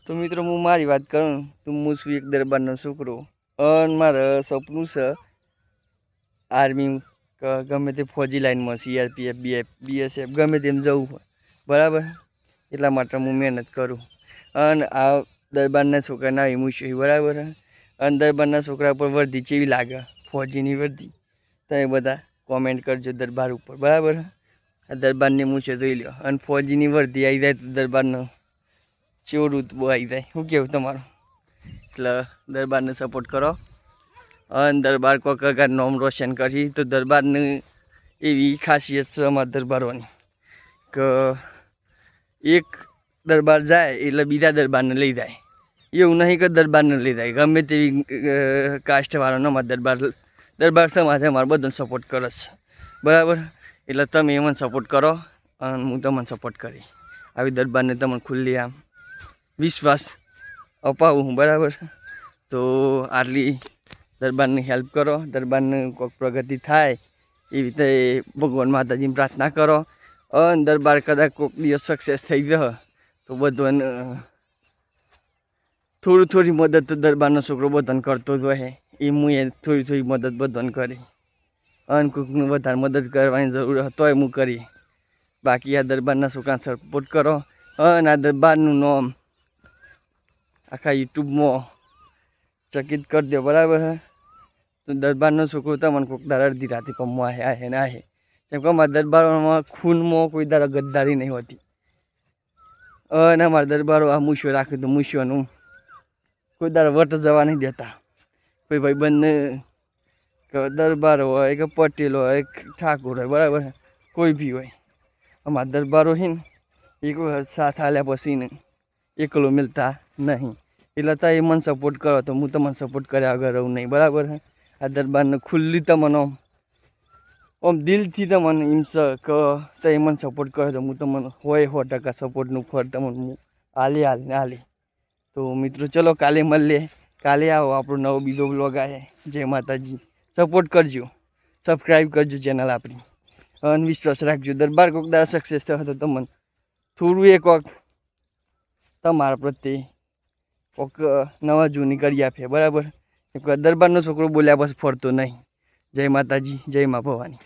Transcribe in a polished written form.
તો મિત્રો હું મારી વાત કરું તો હું છું એક દરબારનો છોકરો અને મારા સપનું છે આર્મી ગમે તે ફોજી લાઈનમાં સીઆરપીએફ બીએસએફ ગમે તેમ જવું હોય બરાબર. એટલા માટે હું મહેનત કરું અને આ દરબારના છોકરાના હું છું બરાબર. અને દરબારના છોકરા ઉપર વર્દી ચેવી લાગે ફોજીની વર્દી તમે બધા કોમેન્ટ કરજો દરબાર ઉપર બરાબર. આ દરબારને હું છે જોઈ લો અને ફોજીની વર્દી આવી જાય તો દરબારનો ચેવો રૂતબો આવી જાય. શું કહેવું તમારું? એટલે દરબારને સપોર્ટ કરો અને દરબાર કોઈક અગર નામ રોશન કરી તો દરબારને એવી ખાસિયત છે અમારા દરબારોની કે એક દરબાર જાય એટલે બીજા દરબારને લઈ જાય. એવું નહીં કે દરબારને લઈ જાય ગમે તેવી કાસ્ટવાળાનો અમારા દરબાર સમાજે અમારો બધાને સપોર્ટ કરે છે બરાબર. એટલે તમે મને સપોર્ટ કરો અને હું તમને સપોર્ટ કરી આવી દરબારને તમને ખુલ્લી આમ વિશ્વાસ અપાવું હું બરાબર. તો આટલી દરબારની હેલ્પ કરો, દરબારને કોઈક પ્રગતિ થાય એવી રીતે ભગવાન માતાજીની પ્રાર્થના કરો. અને દરબાર કદાચ કોઈક દિવસ સક્સેસ થઈ ગયો તો બધાને થોડી મદદ તો દરબારનો છોકરો બધાને કરતો જ હોય એ હું એ થોડી મદદ બધાને કરી અને કોઈકને વધારે મદદ કરવાની જરૂર તોય હું કરી. બાકી આ દરબારના છોકરાને સપોર્ટ કરો અને આ દરબારનું નામ આખા યુટ્યુબમાં ચકિત કરી દો બરાબર. તો દરબારનો છોકરો તમને કોઈક દાડા અડધી રાતે કમવા આહે ને આહે. કેમ કે અમારા દરબારોમાં ખૂનમાં કોઈ દાડા ગદ્દારી નહીં હોતી અને અમારા દરબારો આ મૂછો રાખ્યું તો મૂછોનું કોઈ દાડા વટ જવા નહીં દેતા. કોઈ ભાઈબંધને દરબાર હોય કે પટેલ હોય કે ઠાકોર હોય બરાબર કોઈ બી હોય અમારા દરબારો છે ને એ કોઈ સાથ આલ્યા પછી ને એકલો મિલતા નહીં. એટલે તો એ મને સપોર્ટ કરો તો હું તમને સપોર્ટ કર્યા વગર રહું નહીં બરાબર. આ દરબારને ખુલ્લી તમને આમ દિલથી તમને એમ છે કે તો એ મને સપોર્ટ કરે તો હું તમને 100% સપોર્ટનું ફળ તમને હું આલી. તો મિત્રો ચલો કાલે મળીએ. કાલે આવો આપણો નવો બીજો બ્લોગ આવે. જય માતાજી. સપોર્ટ કરજો, સબસ્ક્રાઈબ કરજો ચેનલ આપણી અને વિશ્વાસ રાખજો. દરબાર કોઈક દાડા સક્સેસ થયો તો તમને થોડું એક વખત તમારા પ્રત્યે કોઈક નવા જૂની કરી આપે બરાબર. દરબારનો છોકરો બોલ્યા પછી ફરતો નહીં. જય માતાજી, જય મા ભવાની.